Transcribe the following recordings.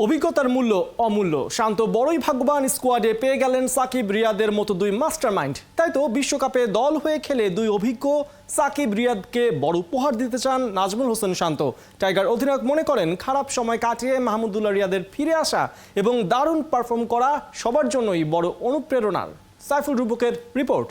অভিজ্ঞতার মূল্য অমূল্য। শান্ত বড়ই ভাগ্যবান, স্কোয়াডে পেয়ে গেলেন সাকিব রিয়াদের মতো দুই মাস্টারমাইন্ড। তাই তো বিশ্বকাপে দল হয়ে খেলে দুই অভিজ্ঞ সাকিব রিয়াদকে বড় উপহার দিতে চান নাজমুল হোসেন শান্ত। টাইগার অধিনায়ক মনে করেন খারাপ সময় কাটিয়ে মাহমুদুল্লাহ রিয়াদের ফিরে আসা এবং দারুণ পারফর্ম করা সবার জন্যই বড় অনুপ্রেরণার। সাইফুল রূপকের রিপোর্ট।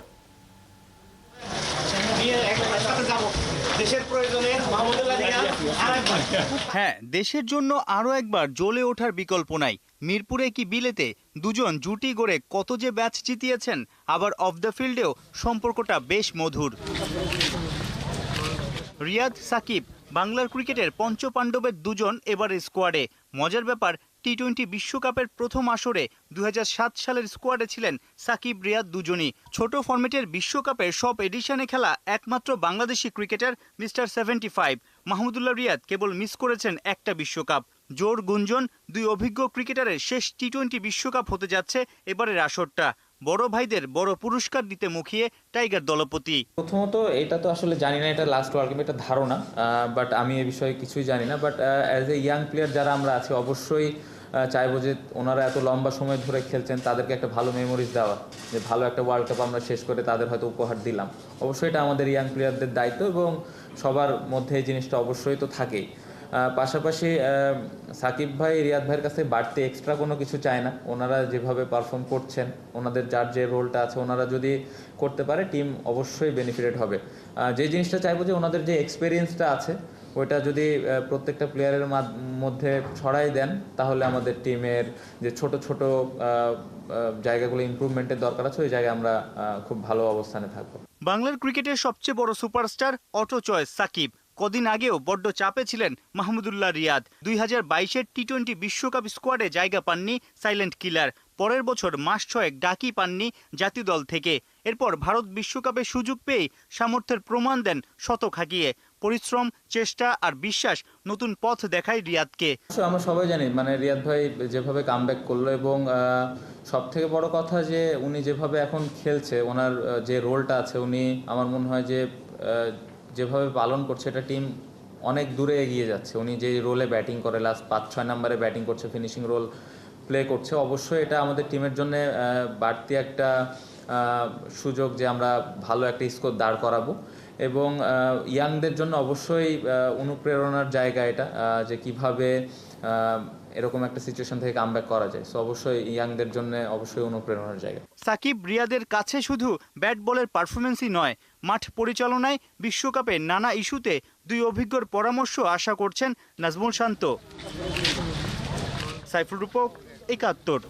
হ্যাঁ, দেশের জন্য আরও একবার জ্বলে ওঠার বিকল্প নাই। মিরপুরে কি বিলেতে দুজন জুটি গড়ে কত যে ম্যাচ জিতিয়েছেন, আবার অফ দ্য ফিল্ডেও সম্পর্কটা বেশ মধুর। রিয়াদ, সাকিব বাংলার ক্রিকেটের পঞ্চপাণ্ডবের দুজন এবারে স্কোয়াডে। মজার ব্যাপার, টি-20 বিশ্বকাপের প্রথম আসরে 2007 সালের স্কোয়াডে ছিলেন সাকিব রিয়াদ দুজনই। ছোট ফরম্যাটের বিশ্বকাপের সব এডিশনে খেলা একমাত্র বাংলাদেশি ক্রিকেটার মিস্টার 75 মাহমুদুল্লাহ রিয়াদ কেবল মিস করেছেন একটা বিশ্বকাপ। জোর গুঞ্জন, দুই অভিজ্ঞ ক্রিকেটারের শেষ টি-20 বিশ্বকাপ হতে যাচ্ছে এবারের আসরটা। বড় ভাইদের বড় পুরস্কার দিতে মুখিয়ে টাইগার দলপতি। প্রথমত এটা তো আসলে জানি না, এটা লাস্ট ওয়ার্ল্ড কাপ, এটা ধারণা, বাট আমি এ বিষয়ে কিছুই জানি না। But as a young player যারা আমরা আছি, অবশ্যই চাইবো যে ওনারা এত লম্বা সময় ধরে খেলছেন, তাদেরকে একটা ভালো মেমোরিজ দেওয়া, যে ভালো একটা ওয়ার্ল্ড কাপ আমরা শেষ করে তাদের হয়তো উপহার দিলাম। অবশ্যই এটা আমাদের ইয়াং প্লেয়ারদের দায়িত্ব এবং সবার মধ্যে এই জিনিসটা অবশ্যই তো থাকেই। পাশাপাশি সাকিব ভাই রিয়াদ ভাইয়ের কাছে বাড়তি এক্সট্রা কোনো কিছু চায় না। ওনারা যেভাবে পারফর্ম করছেন, ওনাদের যার যে রোলটা আছে, ওনারা যদি করতে পারে টিম অবশ্যই বেনিফিটেড হবে। যে জিনিসটা চাইবো যে ওনাদের যে এক্সপিরিয়েন্সটা আছে, ওইটা যদি প্রত্যেকটা প্লেয়ারের মধ্যে ছড়াই দেন, তাহলে আমাদের টিমের যে ছোট ছোট জায়গাগুলো ইমপ্রুভমেন্টের দরকার আছে, ওই জায়গায় আমরা খুব ভালো অবস্থানে থাকবো। বাংলার ক্রিকেটের সবচেয়ে বড় সুপারস্টার, অটো চয়েস সাকিব। কদিন আগেও বড্ড চাপে ছিলেন মাহমুদুল্লাহ রিয়াদ। 2022-এর টি-20 বিশ্বকাপ স্কোয়াডে জায়গা পাননি সাইলেন্ট কিলার। পরের বছর মাস 6 ডাকই পাননি জাতীয় দল থেকে। এরপর ভারত বিশ্বকাপে সুযোগ পেয়ে সামর্থ্যের প্রমাণ দেন শতক হাঁকিয়ে। পরিশ্রম, চেষ্টা আর বিশ্বাস নতুন পথ দেখায় রিয়াদকে। আমরা সবাই জানি মানে রিয়াদ ভাই যেভাবে কামব্যাক করলো, এবং সব থেকে বড় কথা যে উনি যেভাবে এখন খেলছে, ওনার যে রোলটা আছে, উনি আমার মনে হয় যে যেভাবে পালন করছে, এটা টিম অনেক দূরে এগিয়ে যাচ্ছে। উনি যে রোলে ব্যাটিং করে, লাস্ট 5-6 নম্বরে ব্যাটিং করছে, ফিনিশিং রোল প্লে করছে, অবশ্যই এটা আমাদের টিমের জন্য বাড়তি একটা সুযোগ যে আমরা ভালো একটা স্কোর দাঁড় করাবো। এবং ইয়াংদের জন্য অবশ্যই অনুপ্রেরণার জায়গা এটা, যে কিভাবে এরকম একটা সিচুয়েশন থেকে কামব্যাক করা যায়। সো অবশ্যই ইয়াংদের জন্য অবশ্যই অনুপ্রেরণার জায়গা। সাকিব রিয়াদের কাছে শুধু ব্যাট বলের পারফরমেন্সই নয়, মাঠ পরিচালনায়, বিশ্বকাপে নানা ইস্যুতে দুই অভিজ্ঞর পরামর্শ আশা করছেন নাজমুল শান্ত। সাইফুল রূপক, ৭১।